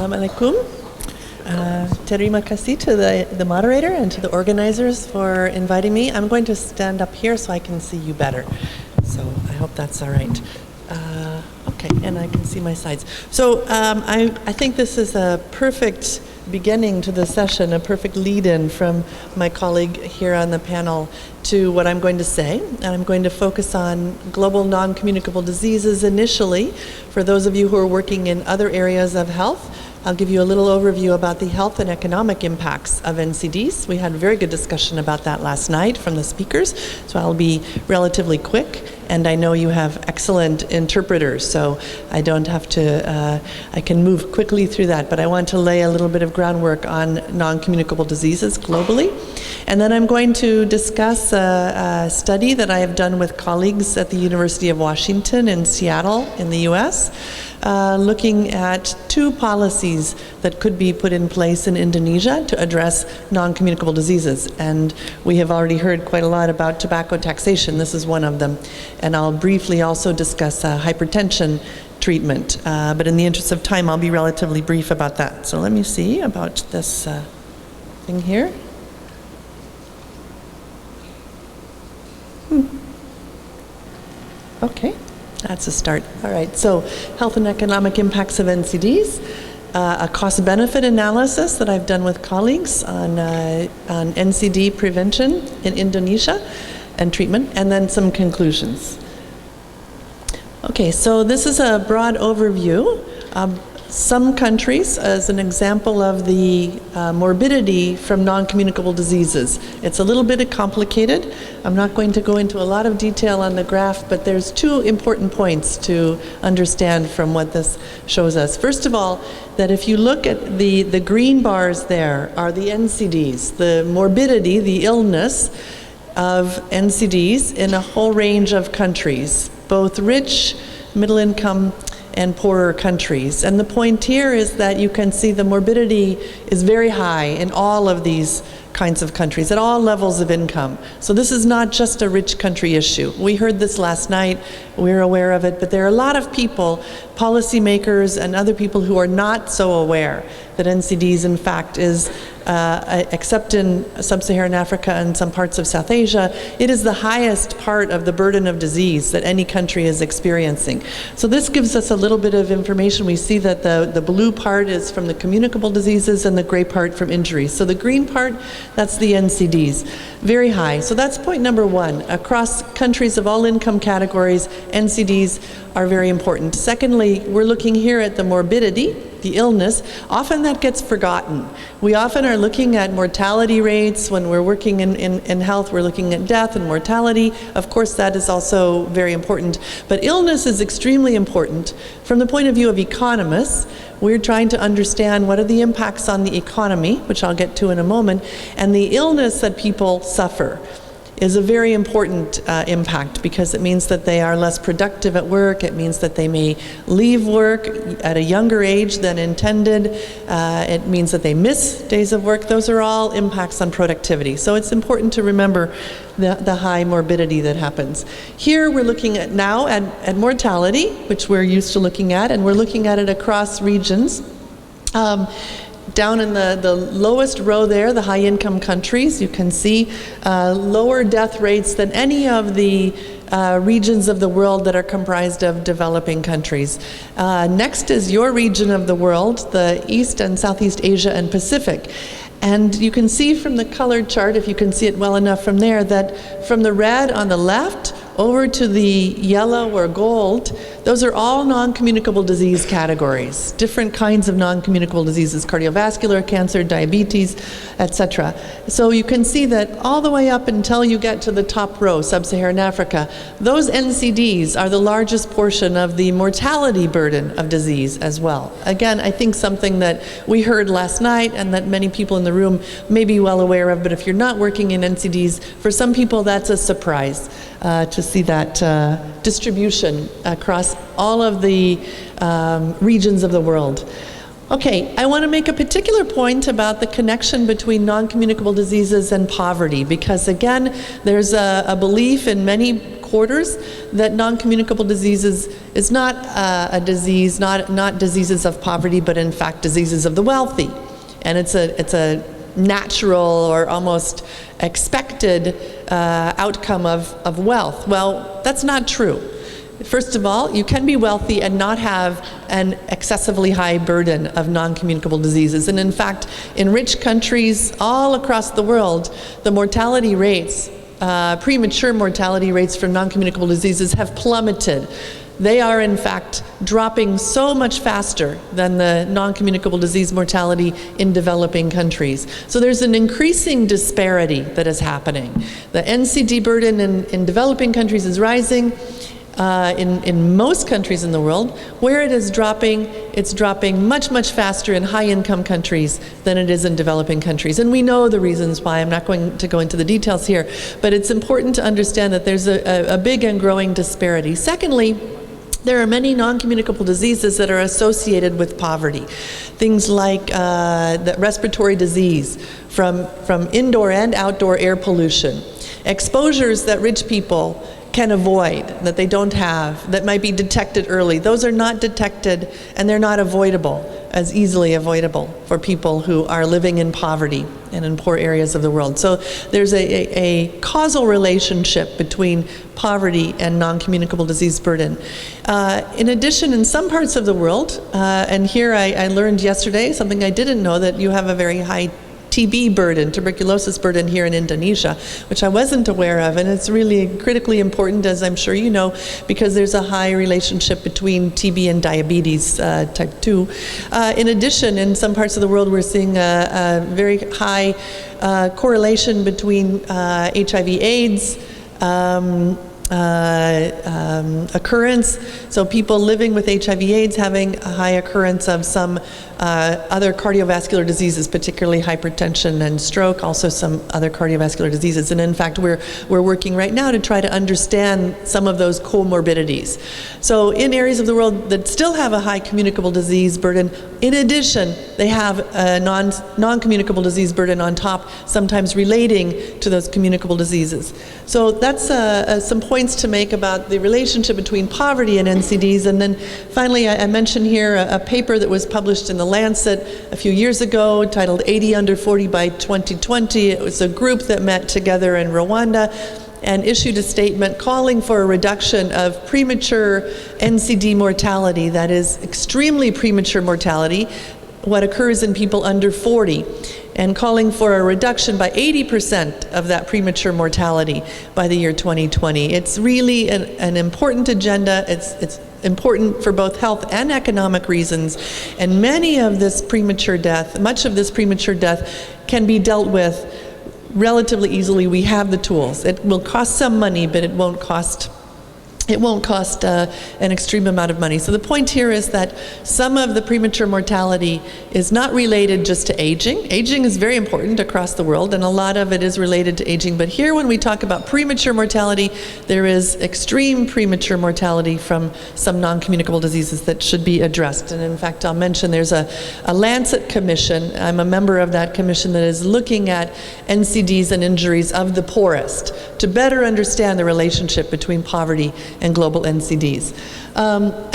Assalamu alaikum. Terima kasih to the moderator and to the organizers for inviting me. I'm going to stand up here so I can see you better. So I hope that's all right. Okay, and I can see my sides. So I think this is a perfect beginning to the session, a perfect lead-in from my colleague here on the panel to what I'm going to say. And I'm going to focus on global non-communicable diseases initially. For those of you who are working in other areas of health, I'll give you a little overview about the health and economic impacts of NCDs. We had a very good discussion about that last night from the speakers, so I'll be relatively quick. And I know you have excellent interpreters, so I don't have to, I can move quickly through that, but I want to lay a little bit of groundwork on non-communicable diseases globally. And then I'm going to discuss a study that I have done with colleagues at the University of Washington in Seattle in the US, looking at two policies that could be put in place in Indonesia to address non-communicable diseases. And we have already heard quite a lot about tobacco taxation. This is one of them. And I'll briefly also discuss hypertension treatment. But in the interest of time, I'll be relatively brief about that. So let me see about this thing here. Okay. That's a start. All right, so health and economic impacts of NCDs, a cost-benefit analysis that I've done with colleagues on NCD prevention in Indonesia and treatment, and then some conclusions. Okay, so this is a broad overview. Some countries, as an example of the morbidity from non-communicable diseases. It's a little bit complicated. I'm not going to go into a lot of detail on the graph, but there's two important points to understand from what this shows us. First of all, that if you look at the green bars there are the NCDs, the morbidity, the illness of NCDs in a whole range of countries, both rich, middle income, and poorer countries. And the point here is that you can see the morbidity is very high in all of these kinds of countries, at all levels of income. So this is not just a rich country issue. We heard this last night, we're aware of it, but there are a lot of people, policymakers and other people who are not so aware that NCDs in fact is, except in sub-Saharan Africa and some parts of South Asia, it is the highest part of the burden of disease that any country is experiencing. So this gives us a little bit of information. We see that the blue part is from the communicable diseases and the gray part from injuries. So the green part, that's the NCDs, very high. So that's point number one. Across countries of all income categories, NCDs are very important. Secondly, we're looking here at the morbidity, the illness. Often that gets forgotten. We often are looking at mortality rates. When we're working in health, we're looking at death and mortality. Of course, that is also very important. But illness is extremely important. From the point of view of economists, we're trying to understand what are the impacts on the economy, which I'll get to in a moment, and the illness that people suffer is a very important impact, because it means that they are less productive at work. It means that they may leave work at a younger age than intended. It means that they miss days of work. Those are all impacts on productivity. So it's important to remember the high morbidity that happens. Here we're looking at now at mortality, which we're used to looking at, and we're looking at it across regions. Down in the lowest row there, the high-income countries, you can see lower death rates than any of the regions of the world that are comprised of developing countries. Next is your region of the world, the East and Southeast Asia and Pacific. And you can see from the colored chart, if you can see it well enough from there, that from the red on the left over to the yellow or gold, those are all non-communicable disease categories, different kinds of non-communicable diseases, cardiovascular, cancer, diabetes, etc. So you can see that all the way up until you get to the top row, sub-Saharan Africa, those NCDs are the largest portion of the mortality burden of disease as well. Again, I think something that we heard last night and that many people in the room may be well aware of, but if you're not working in NCDs, for some people that's a surprise. To see that distribution across all of the regions of the world. Okay, I want to make a particular point about the connection between non-communicable diseases and poverty, because again, there's a belief in many supporters that non-communicable diseases is not a disease, not diseases of poverty, but in fact diseases of the wealthy. And it's a natural or almost expected outcome of wealth. Well, that's not true. First of all, you can be wealthy and not have an excessively high burden of non-communicable diseases. And in fact, in rich countries all across the world, the mortality rates, premature mortality rates from non-communicable diseases have plummeted. They are in fact dropping so much faster than the non-communicable disease mortality in developing countries. So there's an increasing disparity that is happening. The NCD burden in developing countries is rising. In most countries in the world, where it is dropping, it's dropping much, much faster in high-income countries than it is in developing countries. And we know the reasons why. I'm not going to go into the details here, but it's important to understand that there's a big and growing disparity. Secondly, there are many non-communicable diseases that are associated with poverty. Things like the respiratory disease from indoor and outdoor air pollution, exposures that rich people can avoid, that they don't have, that might be detected early. Those are not detected, and they're not avoidable, as easily avoidable for people who are living in poverty and in poor areas of the world. So there's a causal relationship between poverty and non-communicable disease burden. In addition, in some parts of the world, and here I learned yesterday, something I didn't know, that you have a very high TB burden, tuberculosis burden here in Indonesia, which I wasn't aware of, and it's really critically important, as I'm sure you know, because there's a high relationship between TB and diabetes type 2. In addition, in some parts of the world, we're seeing a very high correlation between HIV/AIDS occurrence, so people living with HIV/AIDS having a high occurrence of some other cardiovascular diseases, particularly hypertension and stroke, also some other cardiovascular diseases. And in fact, we're working right now to try to understand some of those comorbidities. So in areas of the world that still have a high communicable disease burden, in addition, they have a non-communicable disease burden on top, sometimes relating to those communicable diseases. So that's some points to make about the relationship between poverty and NCDs. And then finally, I mentioned here a paper that was published in the Lancet a few years ago titled 80 Under 40 by 2020. It was a group that met together in Rwanda and issued a statement calling for a reduction of premature NCD mortality, that is extremely premature mortality, what occurs in people under 40, and calling for a reduction by 80% of that premature mortality by the year 2020. It's really an important agenda. It's important for both health and economic reasons, and much of this premature death can be dealt with relatively easily. We have the tools. It will cost some money, but it won't cost an extreme amount of money. So the point here is that some of the premature mortality is not related just to aging. Aging is very important across the world, and a lot of it is related to aging. But here, when we talk about premature mortality, there is extreme premature mortality from some non-communicable diseases that should be addressed. And in fact, I'll mention there's a Lancet commission. I'm a member of that commission that is looking at NCDs and injuries of the poorest to better understand the relationship between poverty and global NCDs.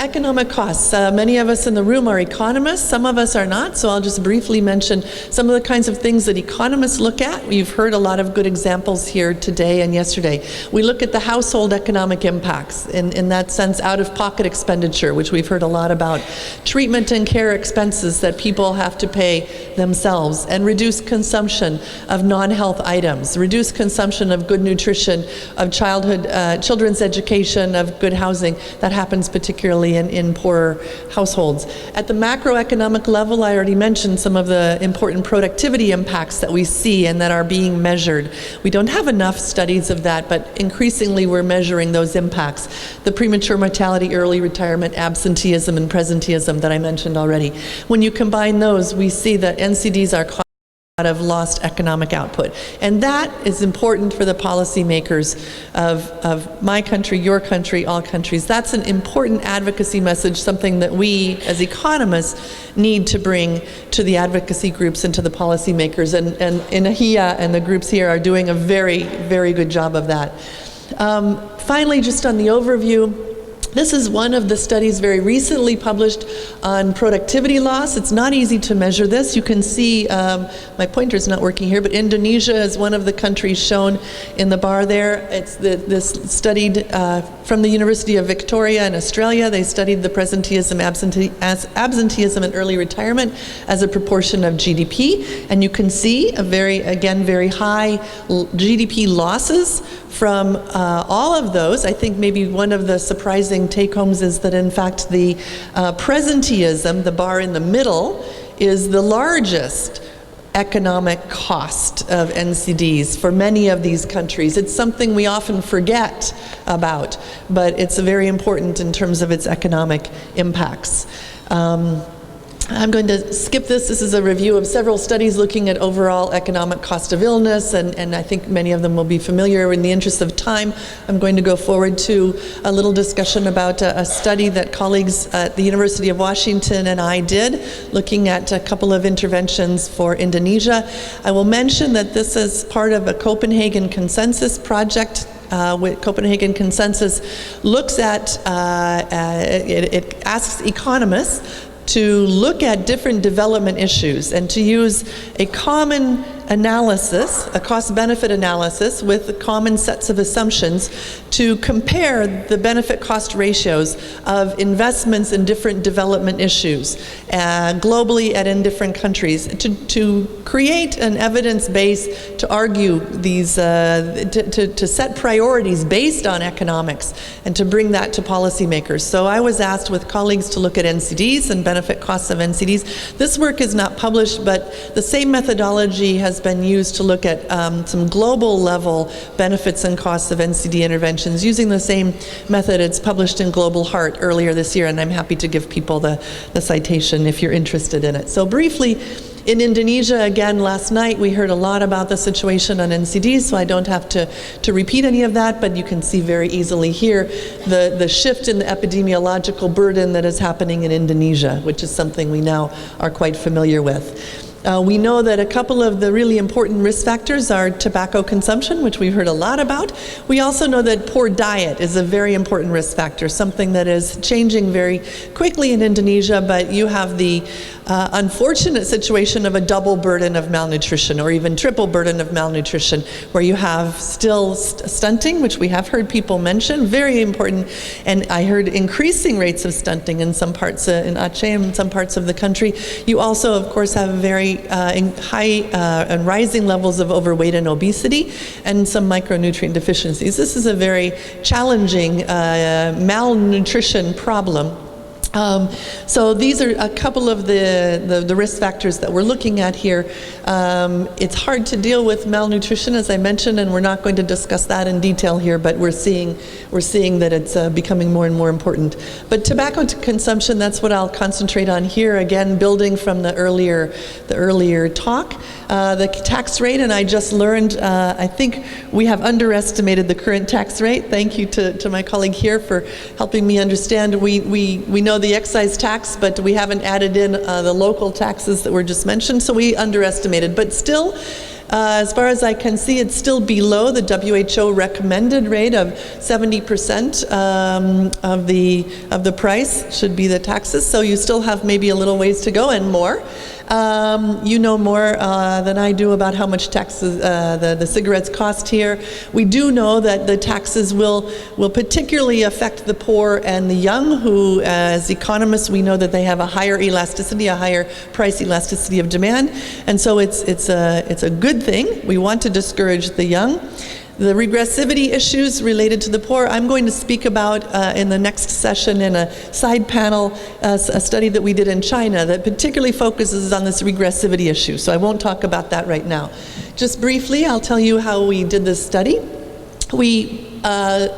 Economic costs. Many of us in the room are economists, some of us are not, so I'll just briefly mention some of the kinds of things that economists look at. We've heard a lot of good examples here today and yesterday. We look at the household economic impacts, in that sense, out-of-pocket expenditure, which we've heard a lot about, treatment and care expenses that people have to pay themselves, and reduced consumption of non-health items, reduced consumption of good nutrition, of children's education, of good housing. That happens particularly in poorer households. At the macroeconomic level, I already mentioned some of the important productivity impacts that we see and that are being measured. We don't have enough studies of that, but increasingly we're measuring those impacts. The premature mortality, early retirement, absenteeism, and presenteeism that I mentioned already. When you combine those, we see that NCDs are of lost economic output. And that is important for the policymakers of my country, your country, all countries. That's an important advocacy message, something that we as economists need to bring to the advocacy groups and to the policymakers. And INAHIA and the groups here are doing a very, very good job of that. Finally, just on the overview, this is one of the studies very recently published on productivity loss. It's not easy to measure this. You can see, my pointer's not working here, but Indonesia is one of the countries shown in the bar there. It's this studied from the University of Victoria in Australia. They studied the presenteeism, absenteeism and early retirement as a proportion of GDP. And you can see a very high GDP losses from all of those. I think maybe one of the surprising take-homes is that in fact the presenteeism, the bar in the middle, is the largest economic cost of NCDs for many of these countries. It's something we often forget about, but it's very important in terms of its economic impacts. I'm going to skip this. This is a review of several studies looking at overall economic cost of illness, and I think many of them will be familiar. In the interest of time, I'm going to go forward to a little discussion about a study that colleagues at the University of Washington and I did, looking at a couple of interventions for Indonesia. I will mention that this is part of a Copenhagen Consensus project. With Copenhagen Consensus looks at, it asks economists to look at different development issues and to use a common analysis, a cost-benefit analysis with common sets of assumptions to compare the benefit-cost ratios of investments in different development issues globally and in different countries to create an evidence base to argue these, to set priorities based on economics and to bring that to policymakers. So I was asked with colleagues to look at NCDs and benefit costs of NCDs. This work is not published, but the same methodology has been used to look at some global level benefits and costs of NCD interventions using the same method. It's published in Global Heart earlier this year, and I'm happy to give people the citation if you're interested in it. So briefly, in Indonesia, again, last night we heard a lot about the situation on NCDs, so I don't have to repeat any of that, but you can see very easily here the shift in the epidemiological burden that is happening in Indonesia, which is something we now are quite familiar with. We know that a couple of the really important risk factors are tobacco consumption, which we've heard a lot about. We also know that poor diet is a very important risk factor, something that is changing very quickly in Indonesia, but you have the unfortunate situation of a double burden of malnutrition or even triple burden of malnutrition, where you have still stunting, which we have heard people mention, very important, and I heard increasing rates of stunting in some parts, in Aceh and in some parts of the country. You also, of course, have very high and rising levels of overweight and obesity and some micronutrient deficiencies. This is a very challenging malnutrition problem. So these are a couple of the risk factors that we're looking at here. It's hard to deal with malnutrition, as I mentioned, and we're not going to discuss that in detail here, but we're seeing that it's becoming more and more important. But tobacco consumption, that's what I'll concentrate on here, again, building from the earlier talk. The tax rate, and I just learned, I think we have underestimated the current tax rate. Thank you to my colleague here for helping me understand. We know the excise tax, but we haven't added in the local taxes that were just mentioned, so we underestimated. But still, as far as I can see, it's still below the WHO recommended rate of 70% of the price should be the taxes. So you still have maybe a little ways to go and more. You know more than I do about how much taxes the cigarettes cost here. We do know that the taxes will particularly affect the poor and the young, who, as economists, we know that they have a higher elasticity, a higher price elasticity of demand, and so it's a good thing. We want to discourage the young. The regressivity issues related to the poor, I'm going to speak about in the next session in a side panel, a study that we did in China that particularly focuses on this regressivity issue, so I won't talk about that right now. Just briefly, I'll tell you how we did this study. We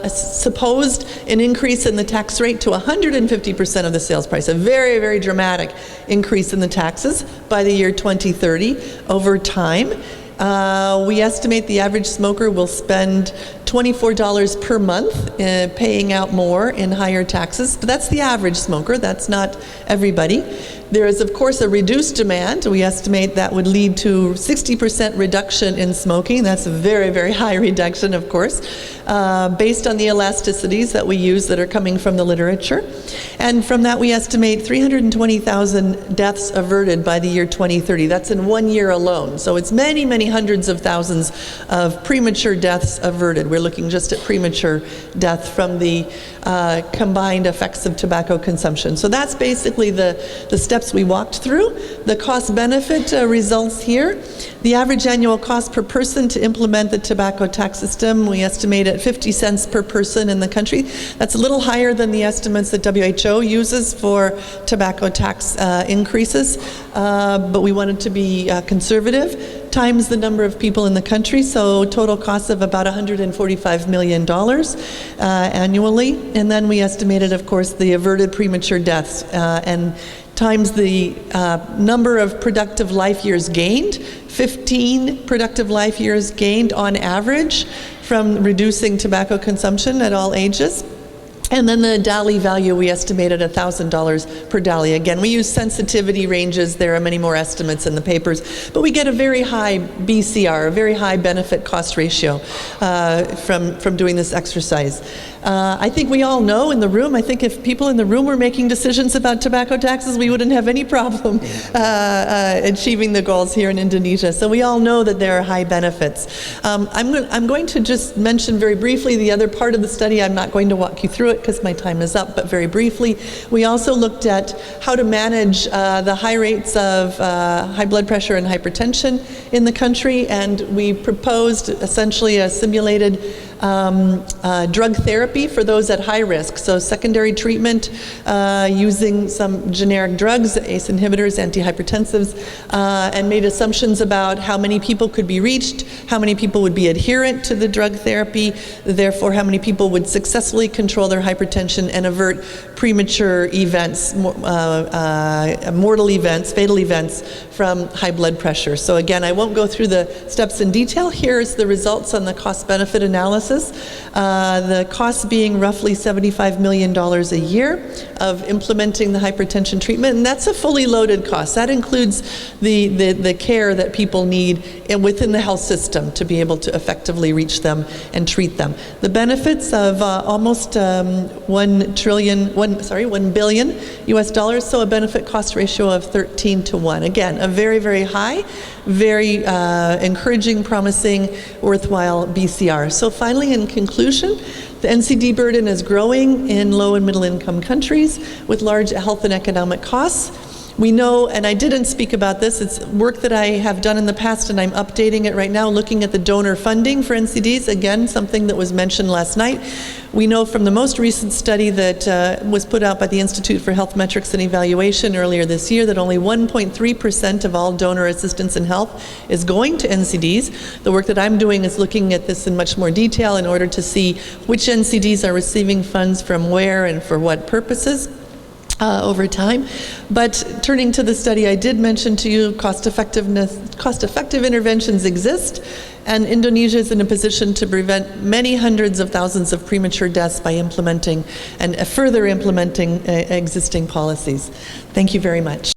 supposed an increase in the tax rate to 150% of the sales price, a very, very dramatic increase in the taxes by the year 2030 over time. We estimate the average smoker will spend $24 per month, paying out more in higher taxes. But that's the average smoker. That's not everybody. There is, of course, a reduced demand. We estimate that would lead to 60% reduction in smoking. That's a very, very high reduction, of course, based on the elasticities that we use that are coming from the literature. And from that, we estimate 320,000 deaths averted by the year 2030. That's in 1 year alone. So it's many, many hundreds of thousands of premature deaths averted. We're looking just at premature death from the combined effects of tobacco consumption. So that's basically the steps we walked through. The cost-benefit results here. The average annual cost per person to implement the tobacco tax system, we estimate at 50 cents per person in the country. That's a little higher than the estimates that WHO uses for tobacco tax increases, but we wanted to be conservative, times the number of people in the country, so total cost of about $145 million annually. And then we estimated, of course, the averted premature deaths and times the number of productive life years gained, 15 productive life years gained on average from reducing tobacco consumption at all ages. And then the DALI value, we estimated $1,000 per DALI. Again, we use sensitivity ranges. There are many more estimates in the papers, but we get a very high BCR, a very high benefit cost ratio from doing this exercise. I think we all know in the room, I think if people in the room were making decisions about tobacco taxes, we wouldn't have any problem achieving the goals here in Indonesia. So we all know that there are high benefits. I'm going to just mention very briefly the other part of the study. I'm not going to walk you through it because my time is up, but very briefly, we also looked at how to manage the high rates of high blood pressure and hypertension in the country, and we proposed essentially a simulated drug therapy for those at high risk. So secondary treatment using some generic drugs, ACE inhibitors, antihypertensives, and made assumptions about how many people could be reached, how many people would be adherent to the drug therapy, therefore how many people would successfully control their hypertension and avert premature events, mortal events, fatal events from high blood pressure. So again, I won't go through the steps in detail. Here's the results on the cost-benefit analysis. The cost being roughly $75 million a year of implementing the hypertension treatment, and that's a fully loaded cost. That includes the care that people need within the health system to be able to effectively reach them and treat them. The benefits of almost $1 billion US dollars, so a benefit cost ratio of 13:1. Again, a very, very high, very encouraging, promising, worthwhile BCR. So finally, in conclusion, the NCD burden is growing in low and middle income countries with large health and economic costs. We know, and I didn't speak about this, it's work that I have done in the past and I'm updating it right now, looking at the donor funding for NCDs, again, something that was mentioned last night. We know from the most recent study that was put out by the Institute for Health Metrics and Evaluation earlier this year that only 1.3% of all donor assistance in health is going to NCDs. The work that I'm doing is looking at this in much more detail in order to see which NCDs are receiving funds from where and for what purposes. Over time. But turning to the study, I did mention to you cost-effective interventions exist, and Indonesia is in a position to prevent many hundreds of thousands of premature deaths by implementing and further implementing existing policies. Thank you very much.